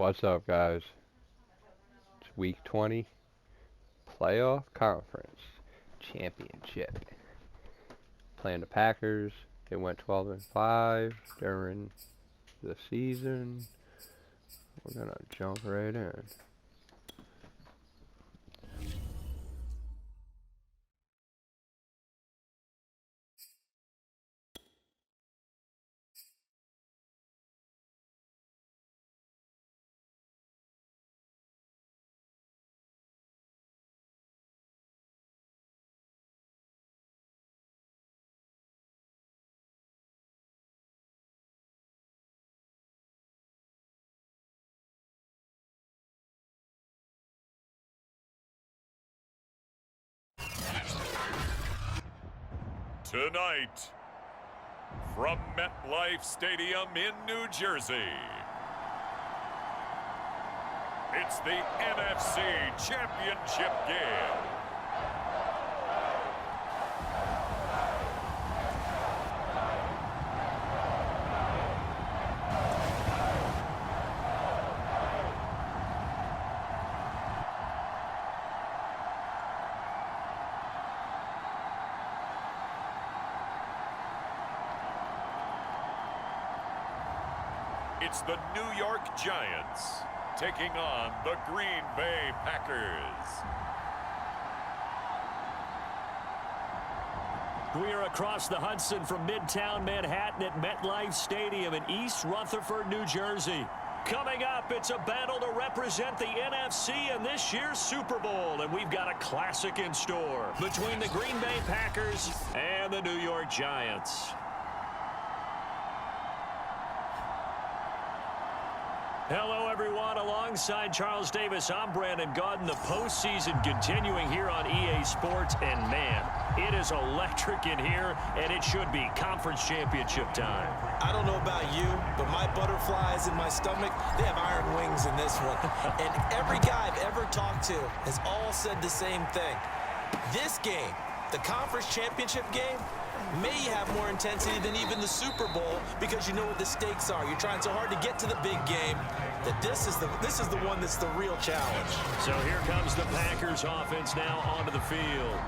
What's up, guys? It's week 20, playoff conference championship. Playing the Packers. They went 12-5 during the season. We're gonna jump right in. Tonight, from MetLife Stadium in New Jersey, it's the NFC Championship game. It's the New York Giants taking on the Green Bay Packers. We are across the Hudson from Midtown Manhattan at MetLife Stadium in East Rutherford, New Jersey. Coming up, it's a battle to represent the NFC in this year's Super Bowl, and we've got a classic in store between the Green Bay Packers and the New York Giants. Hello, everyone. Alongside Charles Davis, I'm Brandon Gaudin. The postseason continuing here on EA Sports. And, man, it is electric in here, and it should be conference championship time. I don't know about you, but my butterflies in my stomach, they have iron wings in this one. And every guy I've ever talked to has all said the same thing. This game, the conference championship game, may have more intensity than even the Super Bowl because you know what the stakes are. You're trying so hard to get to the big game that this is the one that's the real challenge. So here comes the Packers offense now onto the field.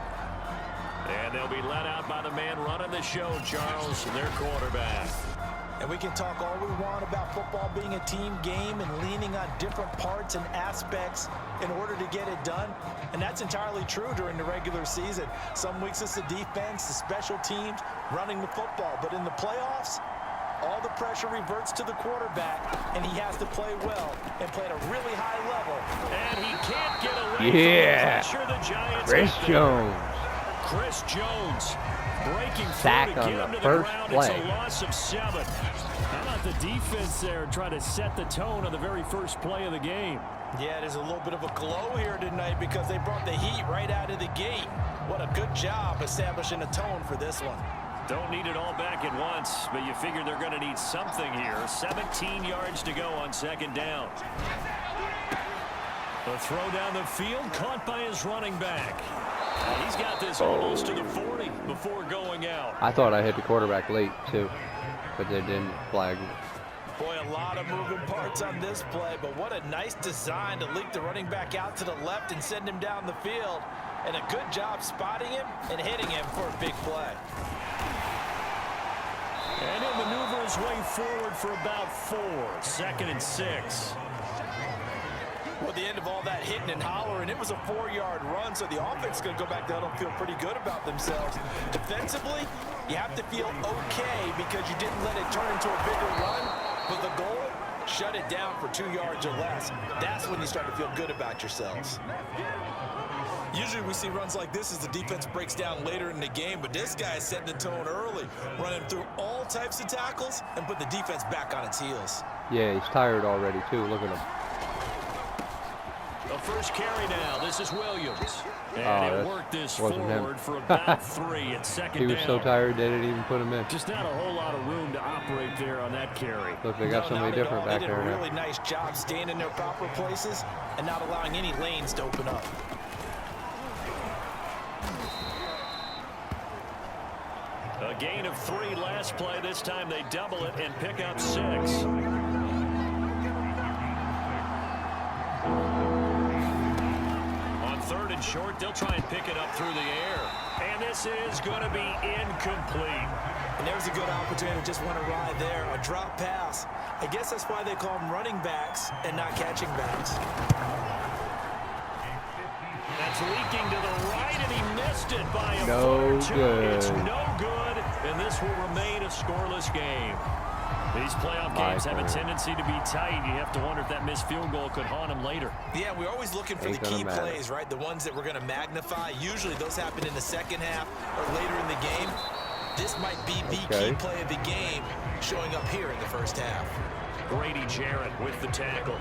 And they'll be let out by the man running the show, Charles, their quarterback. And we can talk all we want about football being a team game and leaning on different parts and aspects in order to get it done. And that's entirely true during the regular season. Some weeks it's the defense, the special teams, running the football. But in the playoffs, all the pressure reverts to the quarterback, and he has to play well and play at a really high level. And he can't get away from the pressure the Giants Chris Jones. Chris Jones breaking Sack through to on get the him to the first ground. play. It's a loss of 7. How about the defense there trying to set the tone on the very first play of the game? Yeah, there's a little bit of a glow here tonight because they brought the heat right out of the gate. What a good job establishing a tone for this one. Don't need it all back at once, but you figure they're going to need something here. 17 yards to go on second down. The throw down the field, caught by his running back. He's got this almost to the 40 before going out. I thought I hit the quarterback late, too, but they didn't flag me. Boy, a lot of moving parts on this play, but what a nice design to leak the running back out to the left and send him down the field. And a good job spotting him and hitting him for a big play. And he'll maneuver his way forward for about 4. 2nd and 6. Well, at the end of all that hitting and hollering, it was a 4-yard run, so the offense is going to go back down and feel pretty good about themselves. Defensively, you have to feel okay because you didn't let it turn into a bigger run, but the goal, shut it down for 2 yards or less. That's when you start to feel good about yourselves. Usually we see runs like this as the defense breaks down later in the game, but this guy is setting the tone early, running through all types of tackles and put the defense back on its heels. Yeah, he's tired already, too. Look at him. The first carry now. This is Williams. And it worked this forward for about 3 at second down. He was so tired they didn't even put him in. Just not a whole lot of room to operate there on that carry. Look, they got somebody different back there. They did a really nice job staying in their proper places and not allowing any lanes to open up. A gain of 3 last play. This time they double it and pick up 6. short. They'll try and pick it up through the air. And this is going to be incomplete. And there's a good opportunity to just went awry there. A drop pass. I guess that's why they call them running backs and not catching backs. That's leaking to the right, and he missed it by a No foot or two. good. It's no good, and this will remain a scoreless game. These playoff games have a tendency to be tight. You have to wonder if that missed field goal could haunt him later. Yeah, we're always looking for the key plays, right? The ones that we're going to magnify. Usually those happen in the second half or later in the game. This might be the key play of the game showing up here in the first half. Grady Jarrett with the tackle.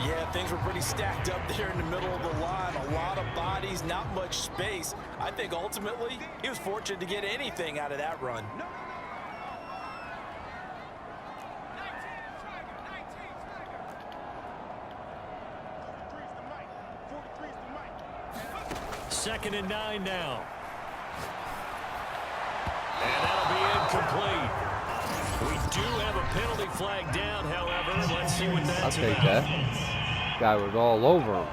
Yeah, things were pretty stacked up there in the middle of the line. A lot of bodies, not much space. I think ultimately he was fortunate to get anything out of that run. Second and 9 now. And that'll be incomplete. We do have a penalty flag down, however. Let's see what that's about. I'll take that. Guy was all over him.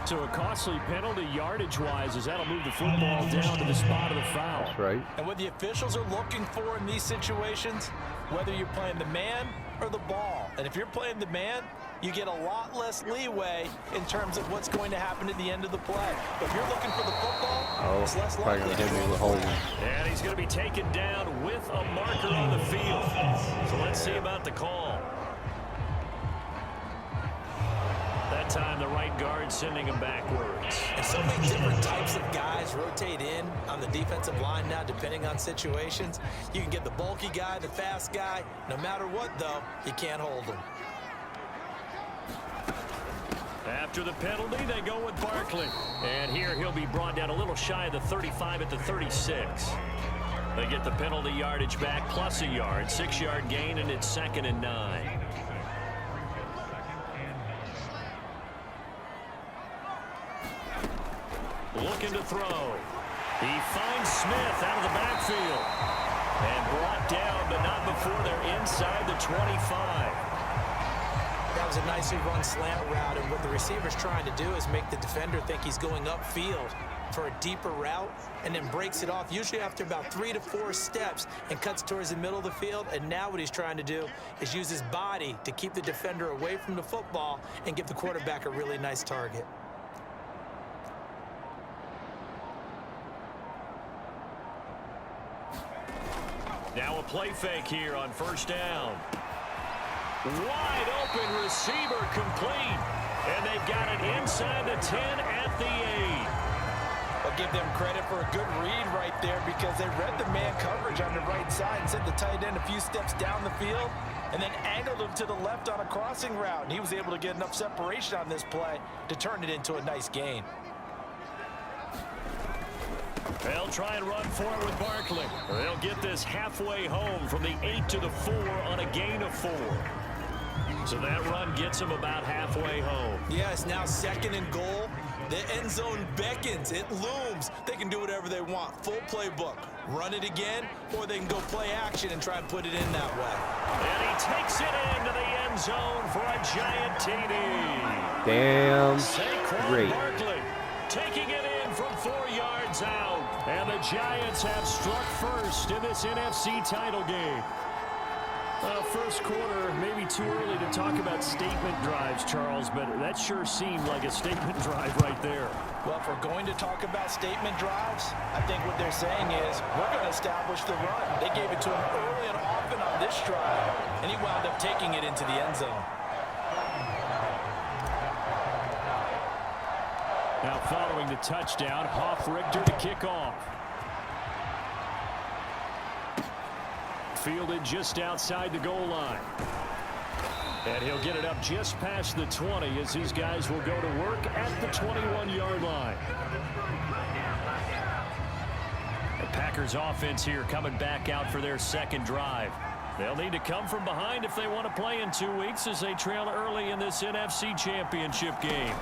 So a costly penalty yardage-wise, as that'll move the football down to the spot of the foul. That's right. And what the officials are looking for in these situations, whether you're playing the man or the ball. And if you're playing the man, you get a lot less leeway in terms of what's going to happen at the end of the play. But if you're looking for the football, it's less likely. Probably going to hit me with a holding. And he's going to be taken down with a marker on the field. So let's see about the call. That time the right guard sending him backwards. And so many different types of guys rotate in on the defensive line now, depending on situations. You can get the bulky guy, the fast guy. No matter what, though, you can't hold them. After the penalty, they go with Barkley. And here he'll be brought down a little shy of the 35 at the 36. They get the penalty yardage back plus a yard. 6-yard gain, and it's 2nd and 9. Looking to throw. He finds Smith out of the backfield. And brought down, but not before they're inside the 25. That was a nicely run slant route, and what the receiver's trying to do is make the defender think he's going upfield for a deeper route and then breaks it off, usually after about 3 to 4 steps, and cuts towards the middle of the field. And now what he's trying to do is use his body to keep the defender away from the football and give the quarterback a really nice target. Now a play fake here on 1st down. Wide open receiver complete. And they've got it inside the 10 at the 8. I'll give them credit for a good read right there, because they read the man coverage on the right side and sent the tight end a few steps down the field and then angled him to the left on a crossing route. And he was able to get enough separation on this play to turn it into a nice gain. They'll try and run for it with Barkley. They'll get this halfway home from the 8 to the 4 on a gain of 4. So that run gets them about halfway home. Yeah, it's now 2nd and goal. The end zone beckons. It looms. They can do whatever they want. Full playbook. Run it again, or they can go play action and try and put it in that way. And he takes it into the end zone for a giant TD. Damn great. Barkley taking it in from 4 yards out. And the Giants have struck first in this NFC title game. Well, first quarter, maybe too early to talk about statement drives, Charles, but that sure seemed like a statement drive right there. Well, if we're going to talk about statement drives, I think what they're saying is we're going to establish the run. They gave it to him early and often on this drive, and he wound up taking it into the end zone. Now following the touchdown, Hoff-Richter to kick off. Fielded just outside the goal line. And he'll get it up just past the 20 as his guys will go to work at the 21-yard line. The Packers offense here coming back out for their 2nd drive. They'll need to come from behind if they want to play in 2 weeks as they trail early in this NFC Championship game.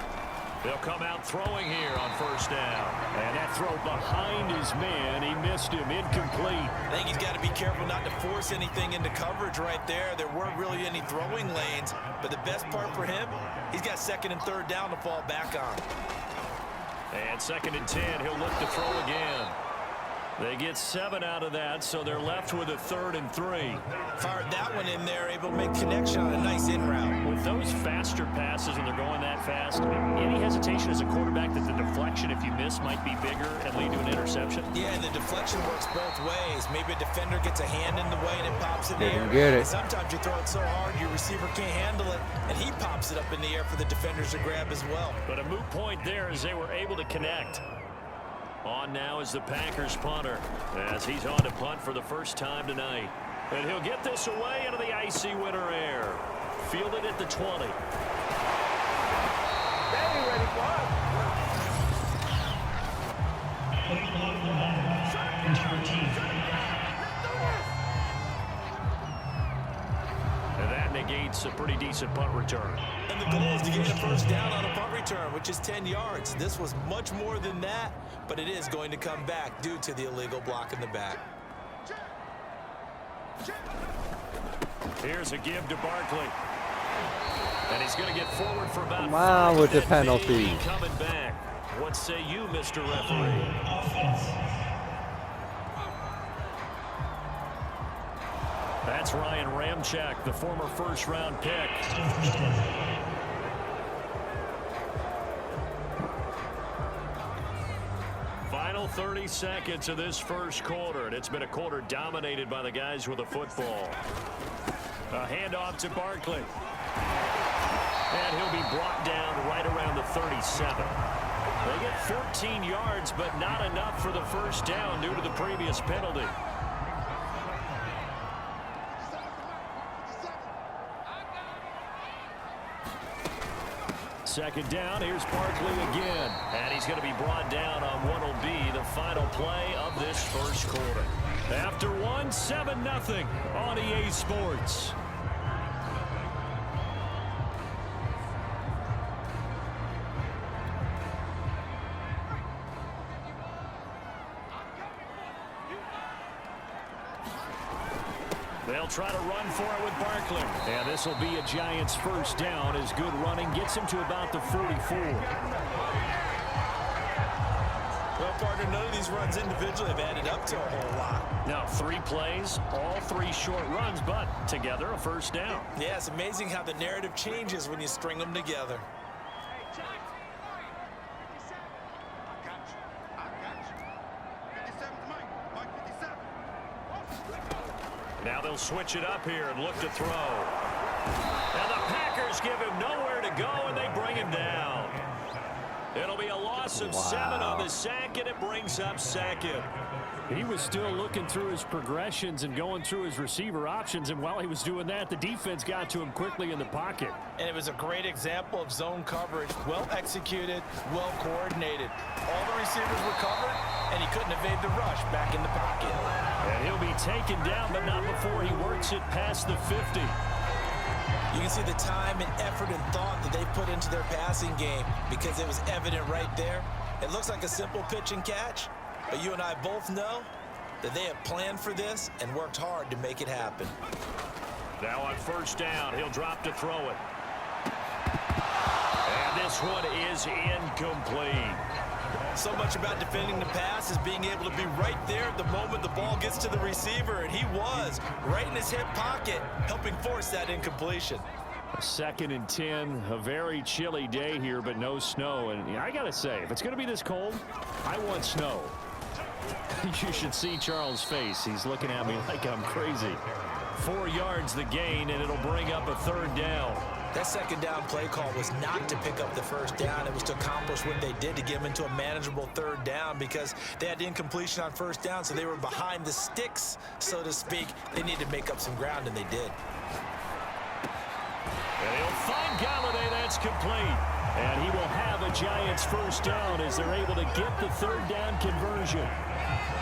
They'll come out throwing here on first down. And that throw behind his man. He missed him. Incomplete. I think he's got to be careful not to force anything into coverage right there. There weren't really any throwing lanes. But the best part for him, he's got second and third down to fall back on. And second and 10. He'll look to throw again. They get 7 out of that, so they're left with a 3rd and 3. Fired that one in there, able to make connection on a nice in route. With those faster passes and they're going that fast, any hesitation as a quarterback that the deflection, if you miss, might be bigger and lead to an interception? Yeah, and the deflection works both ways. Maybe a defender gets a hand in the way and it pops in the air. Didn't get it. And sometimes you throw it so hard your receiver can't handle it, and he pops it up in the air for the defenders to grab as well. But a moot point there as they were able to connect. On now is the Packers punter as he's on to punt for the first time tonight. And he'll get this away into the icy winter air. Fielded at the 20. Ready for us. And that negates a pretty decent punt return. And the goal is to get a first down on a punt return, which is 10 yards. This was much more than that, but it is going to come back due to the illegal block in the back. Here's a give to Barkley. And he's going to get forward for about Come on 5 with the and penalty. maybe coming back. What say you, Mr. Referee? That's Ryan Ramczyk, the former first-round pick. Final 30 seconds of this first quarter, and it's been a quarter dominated by the guys with the football. A handoff to Barkley. And he'll be brought down right around the 37. They get 14 yards, but not enough for the first down due to the previous penalty. Second down, here's Barkley again. And he's going to be brought down on what will be the final play of this first quarter. After one, 7-0 on EA Sports. They'll try to run for it with Barkley. And this will be a Giants first down as good running gets him to about the 44. Well, partner, none of these runs individually have added up to a whole lot. Now, 3 plays, all 3 short runs, but together a first down. Yeah, it's amazing how the narrative changes when you string them together. Now they'll switch it up here and look to throw. Now the Packers give him nowhere to go, and they bring him down. It'll be a loss of 7 on the sack, and it brings up second. He was still looking through his progressions and going through his receiver options, and while he was doing that, the defense got to him quickly in the pocket. And it was a great example of zone coverage. Well executed, well coordinated. All the receivers were covered, and he couldn't evade the rush back in the pocket. And he'll be taken down, but not before he works it past the 50. You can see the time and effort and thought that they put into their passing game because it was evident right there. It looks like a simple pitch and catch, but you and I both know that they have planned for this and worked hard to make it happen. Now on first down, he'll drop to throw it. And this one is incomplete. So much about defending the pass is being able to be right there at the moment the ball gets to the receiver, and he was right in his hip pocket, helping force that incompletion. 2nd and 10, a very chilly day here, but no snow. And I got to say, if it's going to be this cold, I want snow. You should see Charles' face. He's looking at me like I'm crazy. 4 yards the gain, and it'll bring up a 3rd down. That second down play call was not to pick up the first down. It was to accomplish what they did to get them into a manageable 3rd down because they had incompletion on first down, so they were behind the sticks, so to speak. They needed to make up some ground, and they did. And he'll find Galladay. That's complete. And he will have a Giants first down as they're able to get the 3rd down conversion.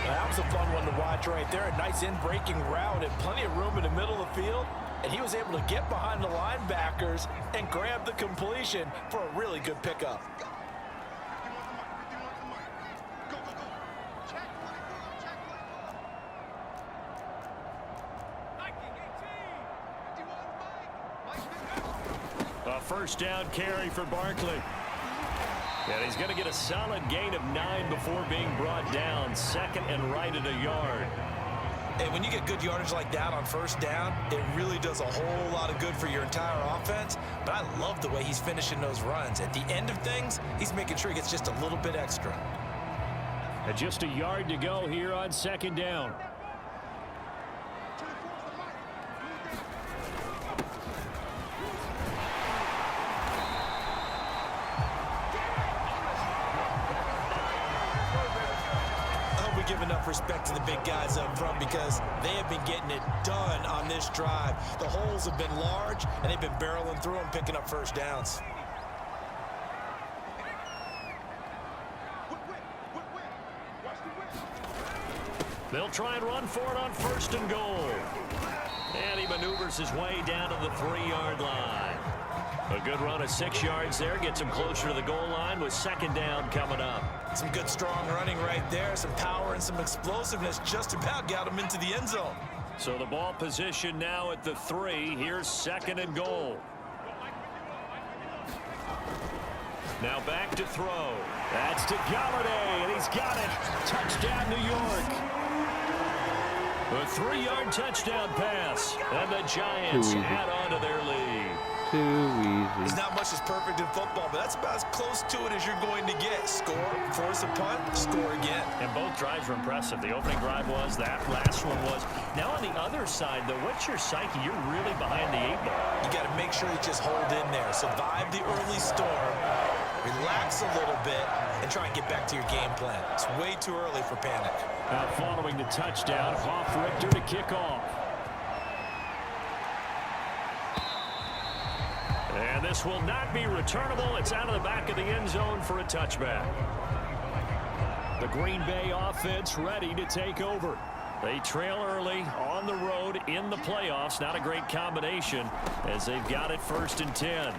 That was a fun one to watch right there. A nice in-breaking route and plenty of room in the middle of the field. And he was able to get behind the linebackers and grab the completion for a really good pickup. first down carry for Barkley. And he's going to get a solid gain of 9 before being brought down. Second and right at a yard. Hey, when you get good yardage like that on first down, it really does a whole lot of good for your entire offense. But I love the way he's finishing those runs. At the end of things, he's making sure he gets just a little bit extra. And just a yard to go here on second down. Give enough respect to the big guys up front because they have been getting it done on this drive. The holes have been large, and they've been barreling through them, picking up first downs. They'll try and run for it on first and goal. And he maneuvers his way down to the 3-yard line. A good run of 6 yards there gets him closer to the goal line with second down coming up. Some good strong running right there, some power and some explosiveness just about got him into the end zone. So the ball position now at the 3. Here's second and goal. Now back to throw. That's to Galladay, and he's got it. Touchdown, New York. A 3-yard touchdown pass, and the Giants add on to their lead. Too easy. There's not much that's perfect in football, but that's about as close to it as you're going to get. Score, force a punt, score again. And both drives were impressive. The opening drive was, that last one was. Now on the other side, though, what's your psyche? You're really behind the 8 ball. You got to make sure you just hold in there. Survive the early storm, relax a little bit, and try and get back to your game plan. It's way too early for panic. Now following the touchdown, Richter to kick off. And this will not be returnable. It's out of the back of the end zone for a touchback. The Green Bay offense ready to take over. They trail early on the road in the playoffs. Not a great combination as they've got it first and 10. And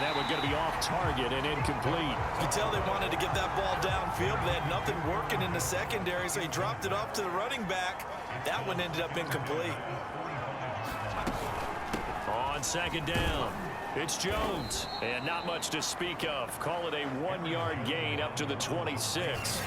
that one's going to be off target and incomplete. You can tell they wanted to get that ball downfield, but they had nothing working in the secondary, so he dropped it off to the running back. That one ended up incomplete. On second down, it's Jones. And not much to speak of. Call it a 1-yard gain up to the 26.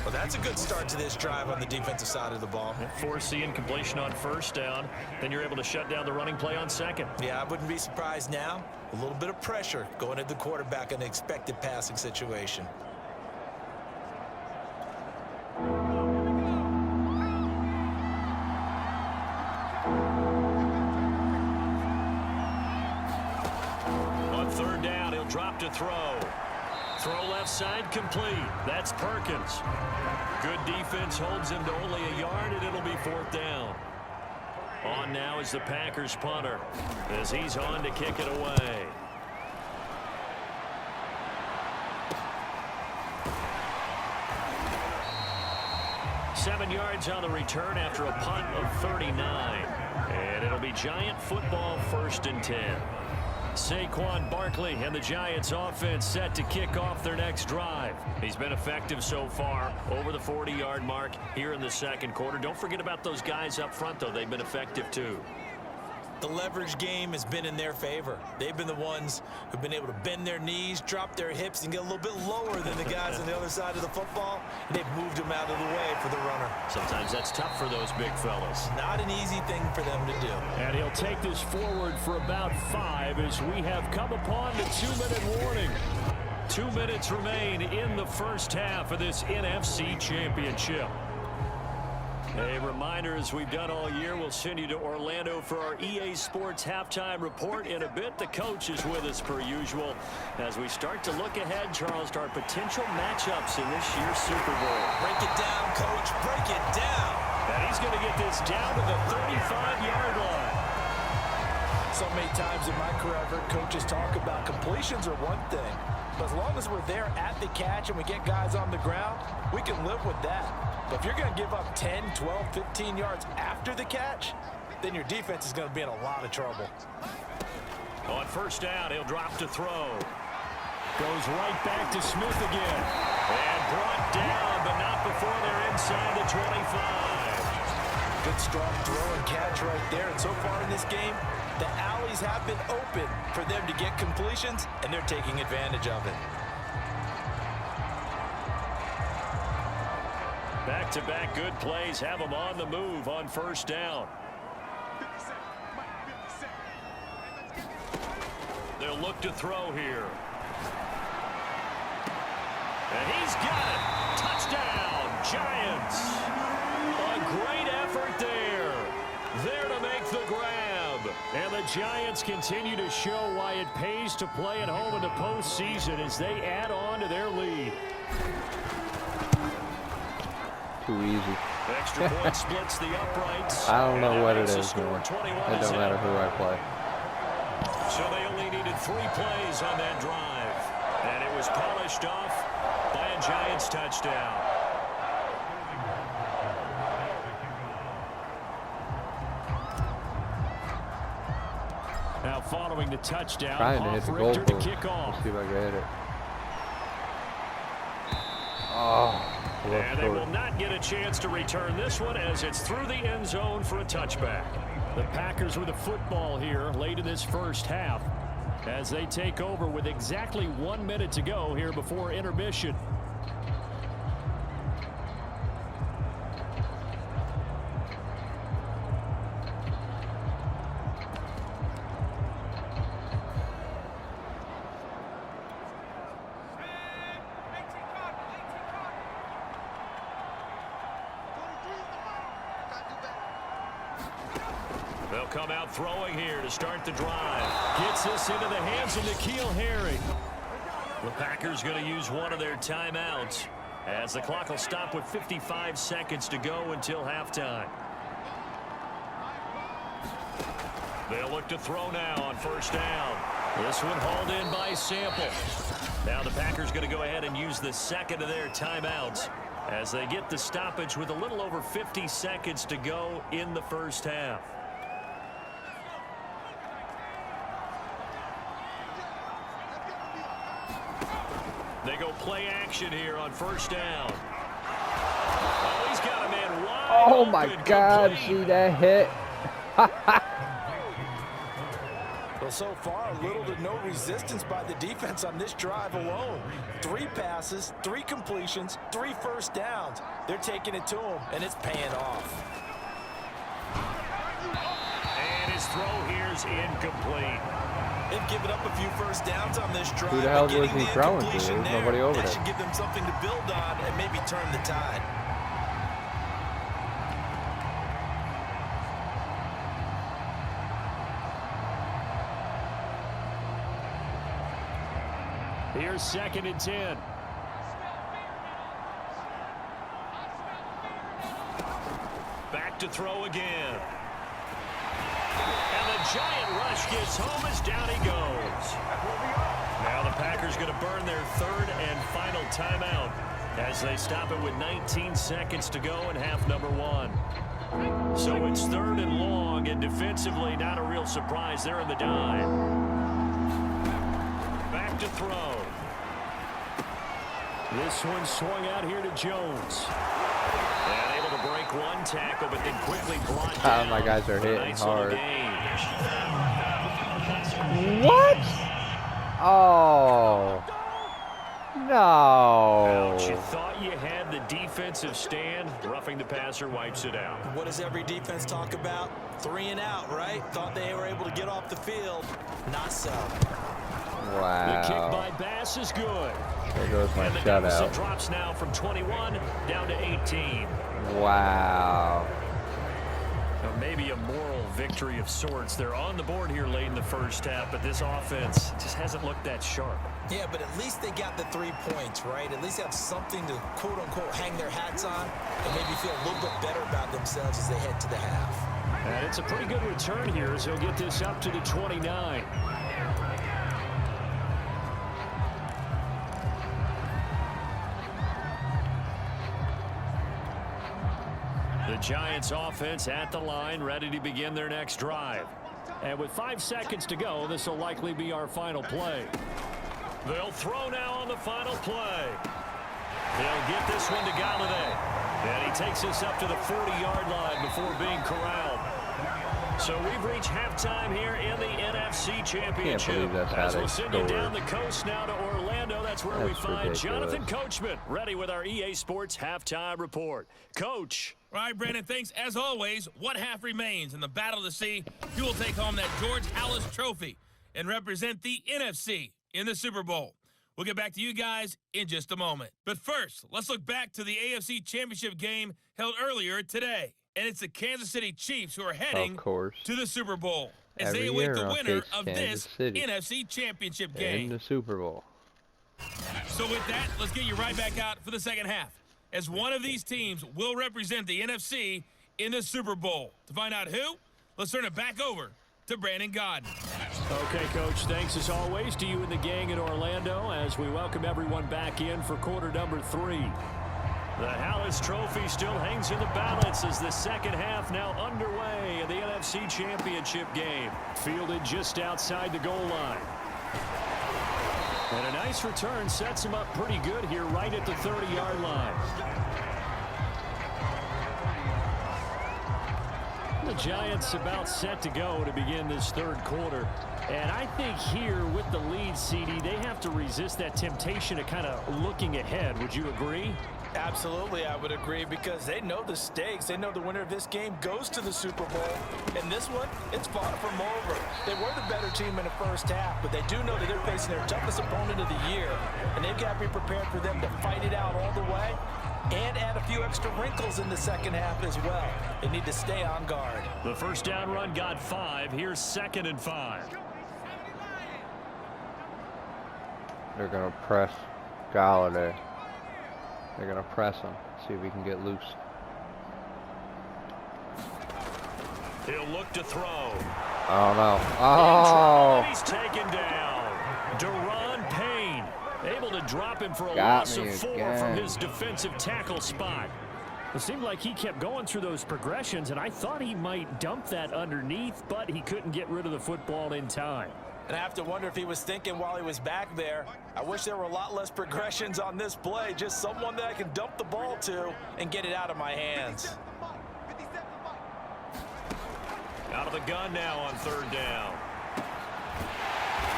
Well, that's a good start to this drive on the defensive side of the ball. Force the incompletion on first down. Then you're able to shut down the running play on second. Yeah, I wouldn't be surprised now. A little bit of pressure going at the quarterback in the expected passing situation. On third down, he'll drop to throw. Throw left side complete. That's Perkins. Good defense holds him to only a yard, and it'll be fourth down. On now is the Packers punter as he's on to kick it away. Seven yards on the return after a punt of 39. And it'll be Giant football first and 10. Saquon Barkley and the Giants offense set to kick off their next drive. He's been effective so far, over the 40-yard mark here in the second quarter. Don't forget about those guys up front, though. They've been effective, too. The leverage game has been in their favor. They've been the ones who've been able to bend their knees, drop their hips, and get a little bit lower than the guys on the other side of the football, and they've moved them out of the way for the runner. Sometimes that's tough for those big fellas. Not an easy thing for them to do. And he'll take this forward for about 5 as we have come upon the 2-minute warning. 2 minutes remain in the first half of this NFC Championship. A reminder, as we've done all year, we'll send you to Orlando for our EA Sports halftime report in a bit. The coach is with us per usual as we start to look ahead, Charles, to our potential matchups in this year's Super Bowl. Break it down, Coach. Break it down. And he's going to get this down to the 35-yard line. So many times in my career, I've heard coaches talk about completions are one thing. But as long as we're there at the catch and we get guys on the ground, we can live with that. But if you're going to give up 10, 12, 15 yards after the catch, then your defense is going to be in a lot of trouble. On first down, he'll drop to throw. Goes right back to Smith again. And brought down, but not before they're inside the 25. Good strong throw and catch right there. And so far in this game, The alleys have been open for them to get completions, and they're taking advantage of it. Back-to-back good plays have them on the move on first down. They'll look to throw here. And he's got it. Touchdown, Giants. A great effort there. There to make the grab. And the Giants continue to show why it pays to play at home in the postseason as they add on to their lead. Too easy. Extra point splits the uprights. I don't know what it And is, man. It 21 don't matter who I play. So they only needed 3 plays on that drive. And it was polished off by a Giants touchdown. Now following the touchdown, Trying to hit the goal Richter to post. kick off. Let's see if I can hit it. Oh. And they will not get a chance to return this one as it's through the end zone for a touchback. The Packers with the football here late in this first half as they take over with exactly 1 minute to go here before intermission. They'll come out throwing here to start the drive. Gets this into the hands of N'Keal Harry. The Packers going to use one of their timeouts as the clock will stop with 55 seconds to go until halftime. They'll look to throw now on first down. This one hauled in by Sample. Now the Packers going to go ahead and use the second of their timeouts as they get the stoppage with a little over 50 seconds to go in the first half. They go play action here on first down. Oh, he's got a man wide Oh open, my God, complete. see that hit? Well, so far, little to no resistance by the defense on this drive alone. 3 passes, 3 completions, 3 first downs. They're taking it to him, and it's paying off. And his throw here's incomplete. They've given up a few first downs on this drive. Who the hell but was getting he the throwing to? incompletion There's there, nobody over that there. should give them something to build on and maybe turn the tide. Here's 2nd and 10. Back to throw again. And the giant rush gets home as down he goes. Now the Packers going to burn their 3rd and final timeout as they stop it with 19 seconds to go in half number 1. So it's 3rd and long, and defensively not a real surprise there in the dive. Back to throw. This one swung out here to Jones. And able to break one tackle, but then quickly brought down. My guys are for a hitting nice hard. little gain. What? Oh. No. Ouch, you thought you had the defensive stand. Roughing the passer wipes it out. What does every defense talk about? 3 and out, right? Thought they were able to get off the field. Not so. The kick Wow. by Bass is good. There goes my And the deficit shutout. drops now from 21 down to 18. Wow. Now, maybe a moral victory of sorts. They're on the board here late in the first half, but this offense just hasn't looked that sharp. Yeah, but at least they got the 3 points, right? At least have something to, quote-unquote, hang their hats on and maybe feel a little bit better about themselves as they head to the half. And it's a pretty good return here as he'll get this up to the 29. The Giants offense at the line, ready to begin their next drive. And with 5 seconds to go, this will likely be our final play. They'll throw now on the final play. They'll get this one to Galladay. And he takes us up to the 40-yard line before being corralled. So we've reached halftime here in the NFC Championship. Can't believe that's how As they we'll send you scored. down the coast now to Orlando. That's where we That's find ridiculous. Jonathan Coachman, ready with our EA Sports halftime report. Coach. All right, Brandon, thanks. As always, one half remains in the Battle of the Sea. You will take home that George Halas Trophy and represent the NFC in the Super Bowl. We'll get back to you guys in just a moment. But first, let's look back to the AFC Championship game held earlier today. And it's the Kansas City Chiefs who are heading to the Super Bowl as Every they await year the I'll winner face of Kansas this City NFC Championship in game. the Super Bowl. So with that, let's get you right back out for the second half, as one of these teams will represent the NFC in the Super Bowl. To find out who, let's turn it back over to Brandon Godden. Okay, Coach, thanks as always to you and the gang in Orlando as we welcome everyone back in for quarter number 3. The Halas Trophy still hangs in the balance as the second half now underway in the NFC Championship game. Fielded just outside the goal line. And a nice return sets him up pretty good here right at the 30-yard line. The Giants about set to go to begin this third quarter. And I think here with the lead, CD, they have to resist that temptation of kind of looking ahead. Would you agree? Absolutely, I would agree, because they know the stakes. They know the winner of this game goes to the Super Bowl. And this one, it's far from over. They were the better team in the first half, but they do know that they're facing their toughest opponent of the year. And they've got to be prepared for them to fight it out all the way and add a few extra wrinkles in the second half as well. They need to stay on guard. The first down run got 5. Here's 2nd and 5. They're going to press Galladay. They're going to press him. See if he can get loose. He'll look to throw. Oh, no. Oh! He's taken down. Deron Payne able to drop him for a Got loss of me 4 again. from his defensive tackle spot. It seemed like he kept going through those progressions, and I thought he might dump that underneath, but he couldn't get rid of the football in time. And I have to wonder if he was thinking while he was back there, I wish there were a lot less progressions on this play, just someone that I can dump the ball to and get it out of my hands. Out of the gun now on 3rd down.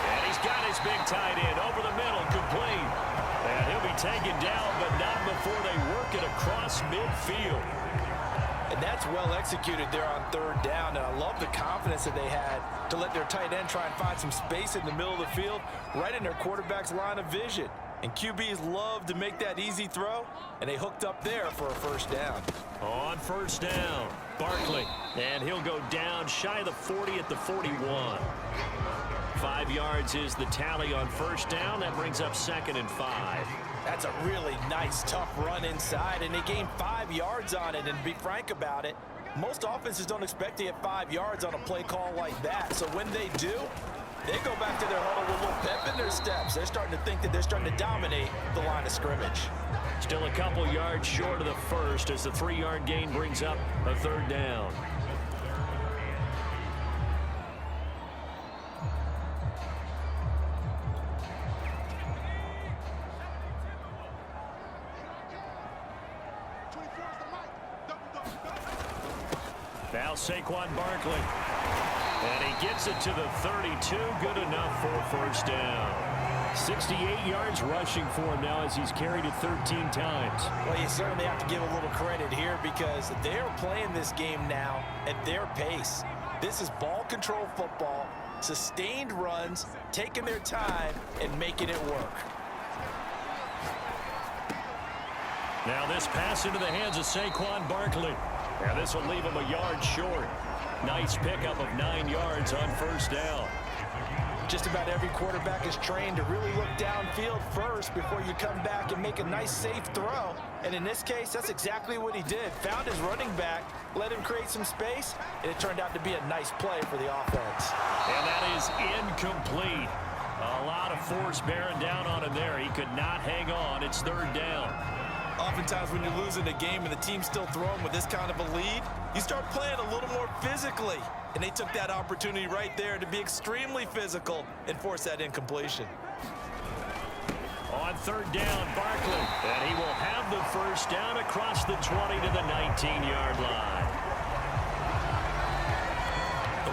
And he's got his big tight end over the middle, complete. And he'll be taken down, but not before they work it across midfield. And that's well executed there on 3rd down, and I love the confidence that they had to let their tight end try and find some space in the middle of the field, right in their quarterback's line of vision. And QBs love to make that easy throw, and they hooked up there for a first down. On 1st down, Barkley, and he'll go down shy of the 40 at the 41. 5 yards is the tally on 1st down. That brings up 2nd and 5. That's a really nice, tough run inside, and they gained 5 yards on it. And to be frank about it, most offenses don't expect to get 5 yards on a play call like that. So when they do, they go back to their huddle with a little pep in their steps. They're starting to think that they're starting to dominate the line of scrimmage. Still a couple yards short of the first as the 3-yard gain brings up a 3rd down. Now Saquon Barkley. And he gets it to the 32. Good enough for 1st down. 68 yards rushing for him now as he's carried it 13 times. Well, you certainly have to give a little credit here because they're playing this game now at their pace. This is ball control football, sustained runs, taking their time, and making it work. Now this pass into the hands of Saquon Barkley. And this will leave him a yard short. Nice pickup of 9 yards on 1st down. Just about every quarterback is trained to really look downfield first before you come back and make a nice, safe throw. And in this case, that's exactly what he did. Found his running back, let him create some space, and it turned out to be a nice play for the offense. And that is incomplete. A lot of force bearing down on him there. He could not hang on. It's 3rd down. Oftentimes when you're losing a game and the team's still throwing with this kind of a lead, you start playing a little more physically. And they took that opportunity right there to be extremely physical and force that incompletion. On 3rd down, Barkley. And he will have the 1st down across the 20 to the 19-yard line.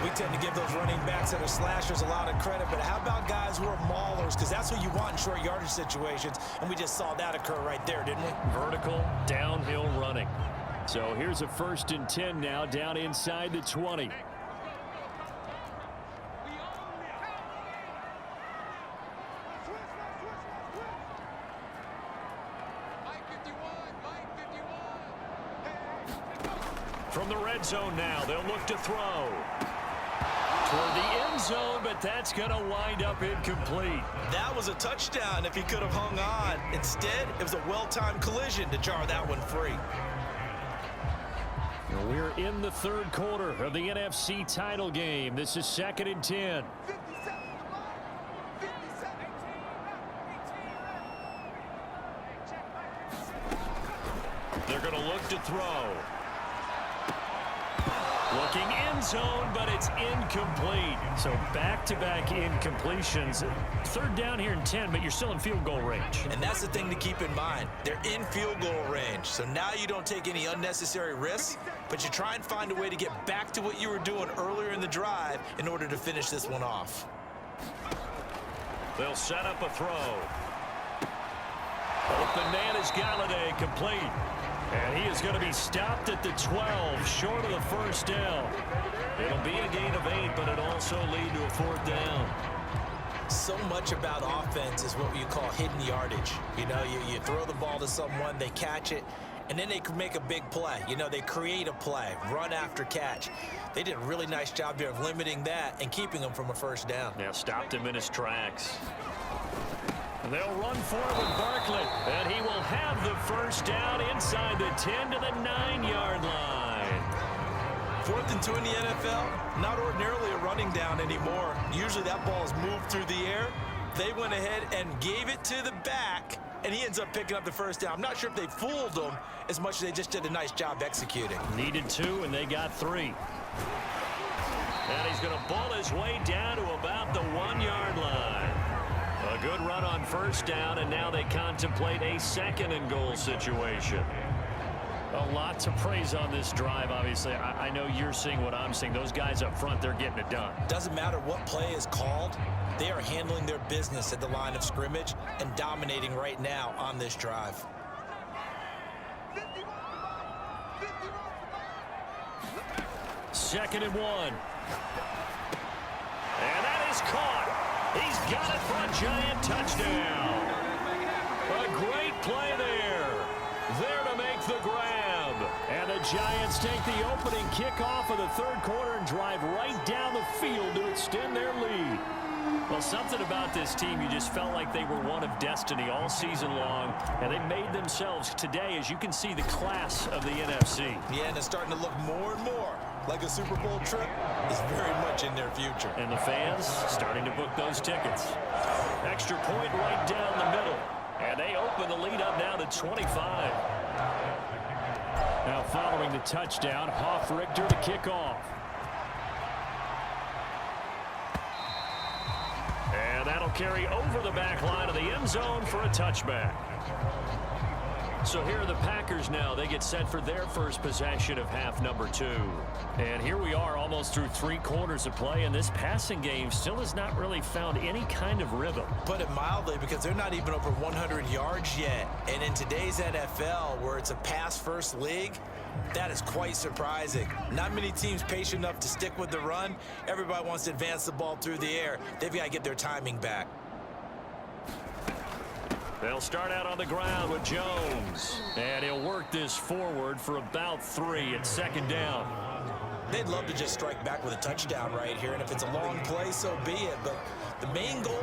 we tend to give those running backs that are slashers a lot of credit, but how about guys who are maulers? Because that's what you want in short yardage situations, and we just saw that occur right there, didn't we? Vertical, downhill running. So here's a 1st and 10 now, down inside the 20. From the red zone now, they'll look to throw. Toward the end zone, but that's going to wind up incomplete. That was a touchdown if he could have hung on. Instead, it was a well-timed collision to jar that one free. We're in the 3rd quarter of the NFC title game. This is 2nd and 10. They're going to look to throw. Looking end zone, but it's incomplete. So back-to-back incompletions. 3rd down here in 10, but you're still in field goal range. And that's the thing to keep in mind. They're in field goal range. So now you don't take any unnecessary risks, but you try and find a way to get back to what you were doing earlier in the drive in order to finish this one off. They'll set up a throw. Open man is Galladay, complete. And he is going to be stopped at the 12, short of the 1st down. It'll be a gain of 8, but it'll also lead to a 4th down. So much about offense is what you call hidden yardage. You know, you throw the ball to someone, they catch it, and then they can make a big play. You know, they create a play, run after catch. They did a really nice job here of limiting that and keeping them from a 1st down. Now stopped him in his tracks. They'll run forward Barkley, and he will have the 1st down inside the 10 to the 9-yard line. 4th and 2 in the NFL, not ordinarily a running down anymore. Usually that ball is moved through the air. They went ahead and gave it to the back, and he ends up picking up the 1st down. I'm not sure if they fooled him as much as they just did a nice job executing. Needed 2, and they got 3. And he's going to ball his way down to about the 1-yard line. A good run on 1st down, and now they contemplate a 2nd and goal situation. A lot to praise on this drive, obviously. I know you're seeing what I'm seeing. Those guys up front, they're getting it done. Doesn't matter what play is called. They are handling their business at the line of scrimmage and dominating right now on this drive. Second and 1. And that is caught. He's got it for a giant touchdown. A great play there. There to make the grab. And the Giants take the opening kickoff of the 3rd quarter and drive right down the field to extend their lead. Well, something about this team, you just felt like they were one of destiny all season long, and they made themselves today, as you can see, the class of the NFC. Yeah, and it's starting to look more and more like a Super Bowl trip is very much in their future. And the fans starting to book those tickets. Extra point right down the middle. And they open the lead up now to 25. Now following the touchdown, Hoff-Richter to kick off. And that'll carry over the back line of the end zone for a touchback. So here are the Packers now. They get set for their first possession of half number 2. And here we are almost through 3 quarters of play, and this passing game still has not really found any kind of rhythm. Put it mildly, because they're not even over 100 yards yet. And in today's NFL, where it's a pass-first league, that is quite surprising. Not many teams patient enough to stick with the run. Everybody wants to advance the ball through the air. They've got to get their timing back. They'll start out on the ground with Jones. And he'll work this forward for about 3 at 2nd down. They'd love to just strike back with a touchdown right here, and if it's a long play, so be it. But the main goal,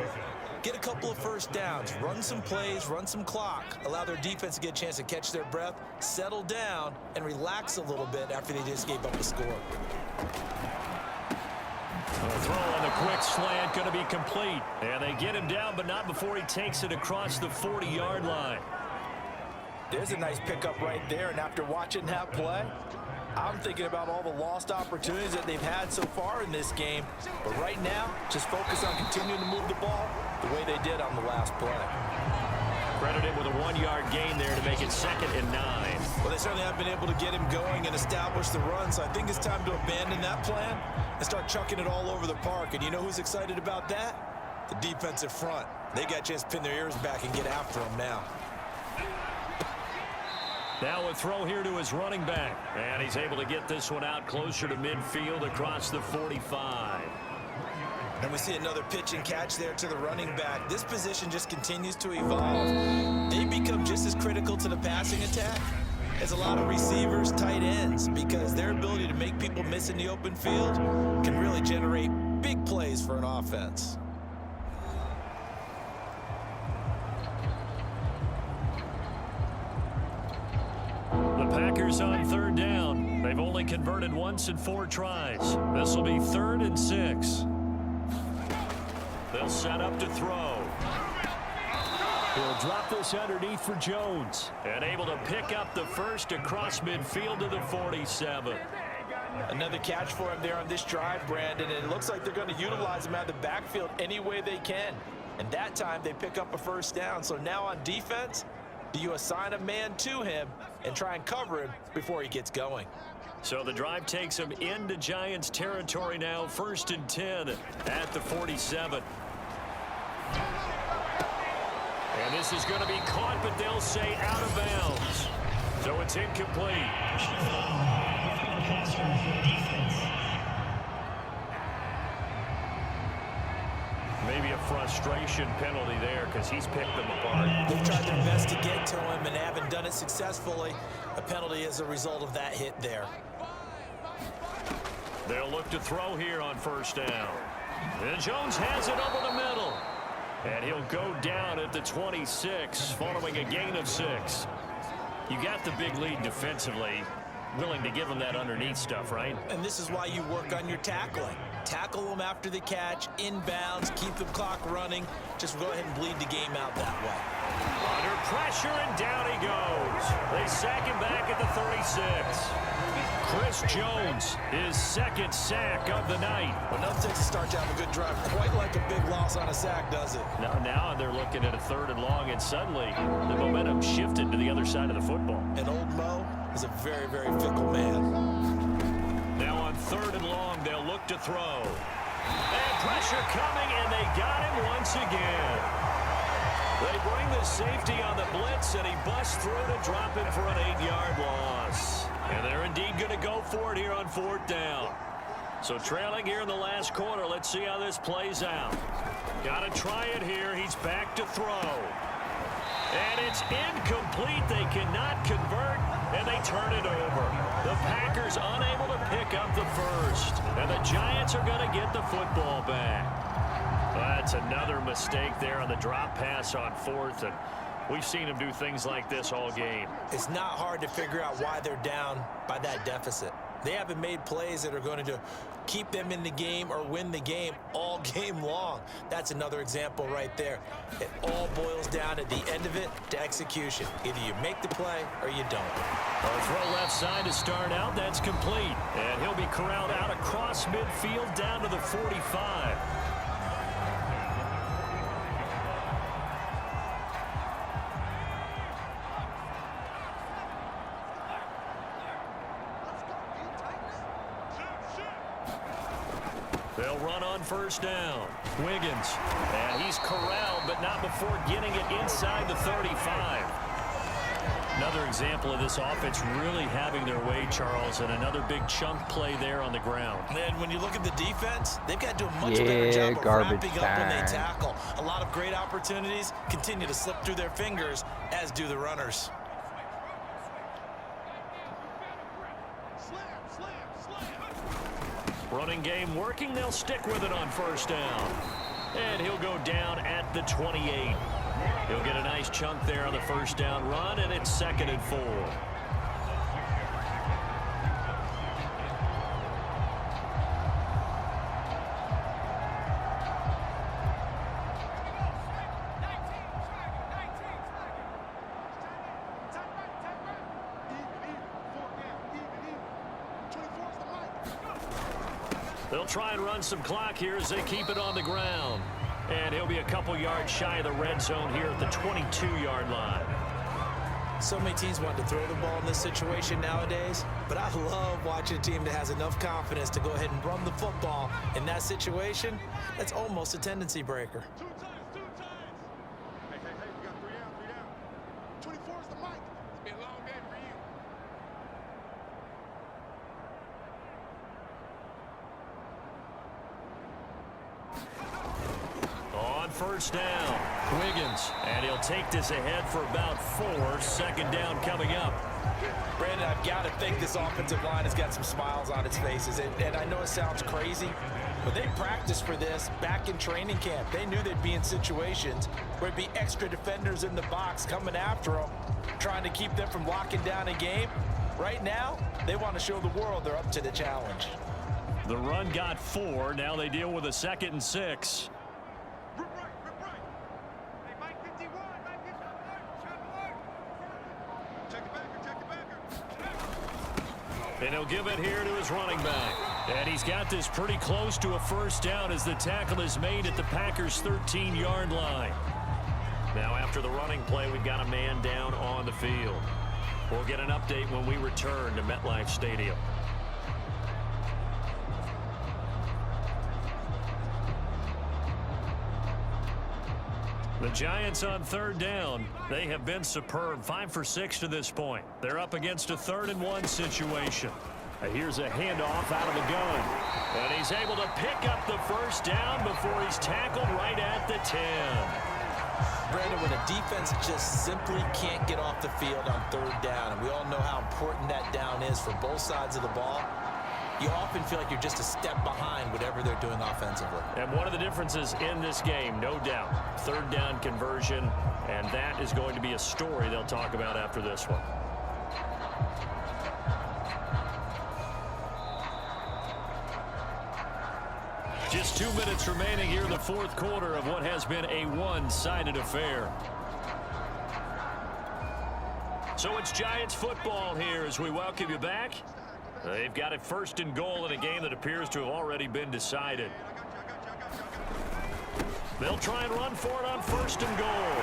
get a couple of 1st downs, run some plays, run some clock, allow their defense to get a chance to catch their breath, settle down, and relax a little bit after they just gave up a score. The throw on the quick slant going to be complete. And they get him down, but not before he takes it across the 40-yard line. There's a nice pickup right there, and after watching that play, I'm thinking about all the lost opportunities that they've had so far in this game. But right now, just focus on continuing to move the ball the way they did on the last play. Credited with a 1-yard gain there to make it 2nd and 9. Well, they certainly have been able to get him going and establish the run, so I think it's time to abandon that plan and start chucking it all over the park. And you know who's excited about that? The defensive front. They got a chance to pin their ears back and get after them now. Now a throw here to his running back. And he's able to get this one out closer to midfield across the 45. And we see another pitch and catch there to the running back. This position just continues to evolve. They become just as critical to the passing attack as a lot of receivers, tight ends, because their ability to make people miss in the open field can really generate big plays for an offense. The Packers on third down. They've only converted once in 4 tries. This will be 3rd and 6. They'll set up to throw. He'll drop this underneath for Jones. And able to pick up the first across midfield to the 47. Another catch for him there on this drive, Brandon, and it looks like they're going to utilize him out of the backfield any way they can. And that time they pick up a first down. So now on defense, do you assign a man to him and try and cover him before he gets going? So the drive takes him into Giants territory now, 1st and 10 at the 47. And this is going to be caught, but they'll say out of bounds. So it's incomplete. Maybe a frustration penalty there because he's picked them apart. They've tried their best to get to him and haven't done it successfully. A penalty as a result of that hit there. They'll look to throw here on 1st down. And Jones has it over the middle. And he'll go down at the 26 following a gain of 6. You got the big lead defensively. Willing to give them that underneath stuff, right? And this is why you work on your tackling. Tackle them after the catch, inbounds, keep the clock running. Just go ahead and bleed the game out that way. Under pressure, and down he goes. They sack him back at the 36. Chris Jones, his 2nd sack of the night. Well, nothing takes a start to have a good drive. Quite like a big loss on a sack, does it? Now they're looking at a 3rd and long, and suddenly the momentum shifted to the other side of the football. And old Mo is a very, very fickle man. Now on 3rd and long, they'll look to throw. And pressure coming, and they got him once again. They bring the safety on the blitz, and he busts through to drop him for an 8-yard loss. And they're indeed going to go for it here on 4th down. So trailing here in the last quarter, let's see how this plays out. Got to try it here. He's back to throw. And it's incomplete. They cannot convert, and they turn it over. The Packers unable to pick up the first. And the Giants are going to get the football back. That's another mistake there on the drop pass on 4th, and we've seen him do things like this all game. It's not hard to figure out why they're down by that deficit. They haven't made plays that are going to keep them in the game or win the game all game long. That's another example right there. It all boils down at the end of it to execution. Either you make the play or you don't. A throw left side to start out. That's complete. And he'll be corralled out across midfield down to the 45. They'll run on 1st down. Wiggins. And he's corralled, but not before getting it inside the 35. Another example of this offense really having their way, Charles, and another big chunk play there on the ground. And when you look at the defense, they've got to do a much better job of wrapping up when they tackle. A lot of great opportunities continue to slip through their fingers, as do the runners. Running game working. They'll stick with it on 1st down. And he'll go down at the 28. He'll get a nice chunk there on the 1st down run, and it's 2nd and 4. They'll try and run some clock here as they keep it on the ground. And he'll be a couple yards shy of the red zone here at the 22-yard line. So many teams want to throw the ball in this situation nowadays, but I love watching a team that has enough confidence to go ahead and run the football in that situation. That's almost a tendency breaker. Two times. Hey, we got 3 down. 24 is the mic. It's been a long day for you. On first down, Wiggins, and he'll take this ahead for about 4. Second down coming up. Brandon, I've got to think this offensive line has got some smiles on its faces. And I know it sounds crazy, but they practiced for this back in training camp. They knew they'd be in situations where it'd be extra defenders in the box coming after them, trying to keep them from locking down a game. Right now, they want to show the world they're up to the challenge. The run got 4. Now they deal with a 2nd and 6. Rip right. Hey, Mike 51. Check the backer. And he'll give it here to his running back. And he's got this pretty close to a first down as the tackle is made at the Packers' 13-yard line. Now after the running play, we've got a man down on the field. We'll get an update when we return to MetLife Stadium. The Giants on 3rd down. They have been superb. 5 for 6 to this point. They're up against a 3rd and 1 situation. Here's a handoff out of the gun. And he's able to pick up the first down before he's tackled right at the 10. Brandon, when a defense just simply can't get off the field on 3rd down, and we all know how important that down is for both sides of the ball, you often feel like you're just a step behind whatever they're doing offensively. And one of the differences in this game, no doubt, 3rd down conversion, and that is going to be a story they'll talk about after this one. Just 2 minutes remaining here in the 4th quarter of what has been a one-sided affair. So it's Giants football here as we welcome you back. They've got it 1st and goal in a game that appears to have already been decided. They'll try and run for it on 1st and goal.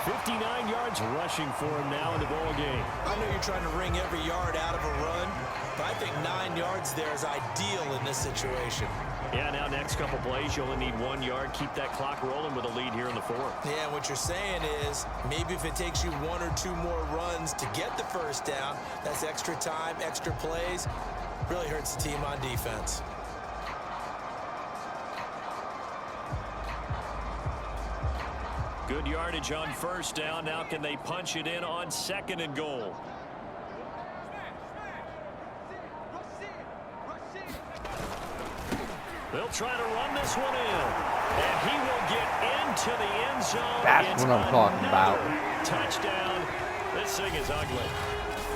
59 yards rushing for him now in the ball game. I know you're trying to wring every yard out of a run, but I think 9 yards there is ideal in this situation. Yeah, now next couple plays, you only need 1 yard. Keep that clock rolling with a lead here in the 4th. Yeah, what you're saying is maybe if it takes you 1 or 2 more runs to get the first down, that's extra time, extra plays, really hurts the team on defense. Good yardage on 1st down. Now can they punch it in on 2nd and goal? They'll try to run this one in. And he will get into the end zone. That's what I'm talking about. Touchdown. This thing is ugly.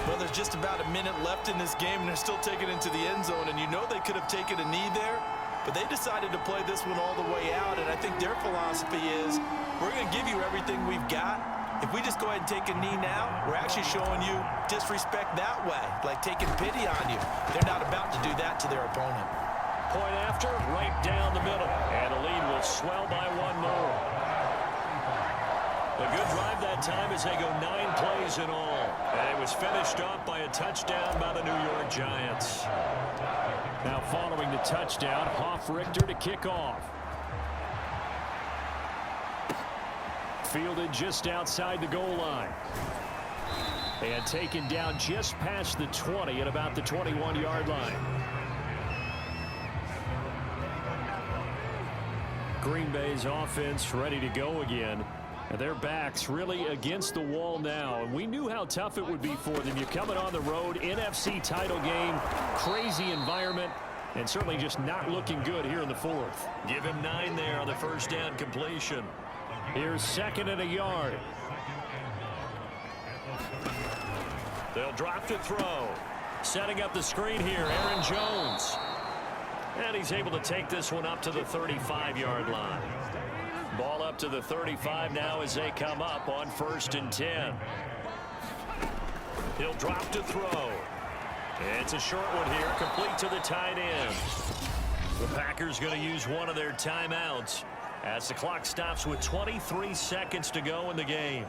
Well, there's just about a minute left in this game, and they're still taking it into the end zone. And you know they could have taken a knee there, but they decided to play this one all the way out. And I think their philosophy is, we're going to give you everything we've got. If we just go ahead and take a knee now, we're actually showing you disrespect that way, like taking pity on you. They're not about to do that to their opponent. Point after, right down the middle. And the lead will swell by 1 more. A good drive that time as they go 9 plays in all. And it was finished off by a touchdown by the New York Giants. Now following the touchdown, Hoff-Richter to kick off. Fielded just outside the goal line. And taken down just past the 20 at about the 21-yard line. Green Bay's offense ready to go again. And their backs really against the wall now. And we knew how tough it would be for them. You're coming on the road, NFC title game, crazy environment, and certainly just not looking good here in the 4th. Give him 9 there on the 1st down completion. Here's 2nd and a yard. They'll drop to throw. Setting up the screen here, Aaron Jones. And he's able to take this one up to the 35-yard line. Ball up to the 35 now as they come up on 1st and 10. He'll drop to throw. It's a short one here, complete to the tight end. The Packers going to use one of their timeouts as the clock stops with 23 seconds to go in the game.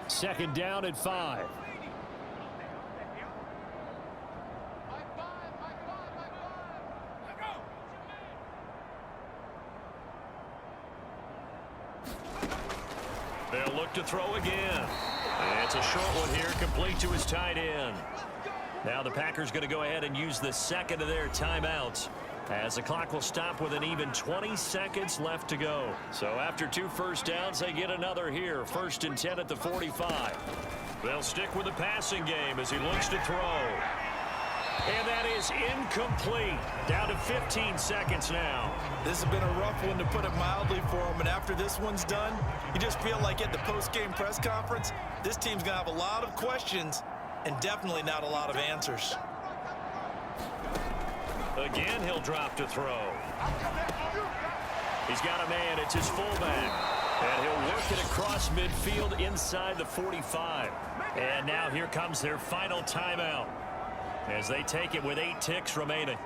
Second down at 5. They'll look to throw again. It's a short one here, complete to his tight end. Now the Packers going to go ahead and use the second of their timeouts, as the clock will stop with an even 20 seconds left to go. So after 2 first downs, they get another here. 1st and 10 at the 45. They'll stick with the passing game as he looks to throw. And that is incomplete. Down to 15 seconds now. This has been a rough one, to put it mildly, for him. And after this one's done, you just feel like at the post-game press conference, this team's going to have a lot of questions and definitely not a lot of answers. Again, he'll drop to throw. He's got a man. It's his fullback. And he'll work it across midfield inside the 45. And now here comes their final timeout, as they take it with 8 ticks remaining.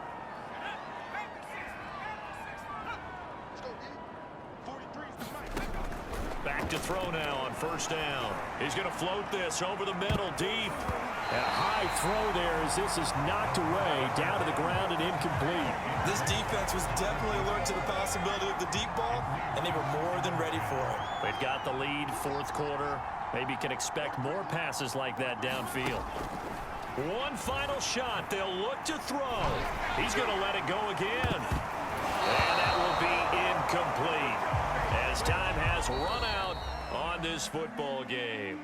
Back to throw now on 1st down. He's going to float this over the middle, deep. And a high throw there as this is knocked away, down to the ground and incomplete. This defense was definitely alert to the possibility of the deep ball, and they were more than ready for it. They've got the lead, 4th quarter. Maybe can expect more passes like that downfield. One final shot. They'll look to throw. He's going to let it go again. And that will be incomplete, as time has run out on this football game.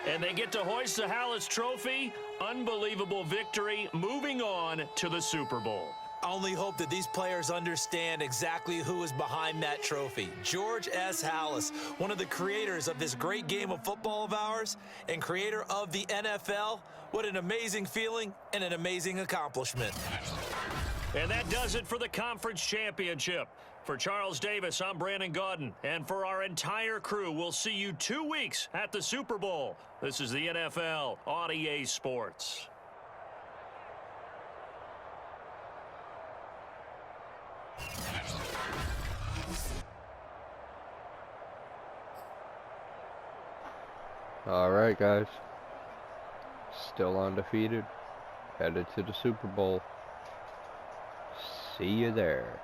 And they get to hoist the Hallis Trophy. Unbelievable victory, moving on to the Super Bowl. I only hope that these players understand exactly who is behind that trophy. George S. Hallis, one of the creators of this great game of football of ours and creator of the NFL. What an amazing feeling and an amazing accomplishment. And that does it for the conference championship. For Charles Davis, I'm Brandon Gaudin. And for our entire crew, we'll see you 2 weeks at the Super Bowl. This is the NFL on EA Sports. All right, guys. Still undefeated. Headed to the Super Bowl. See you there.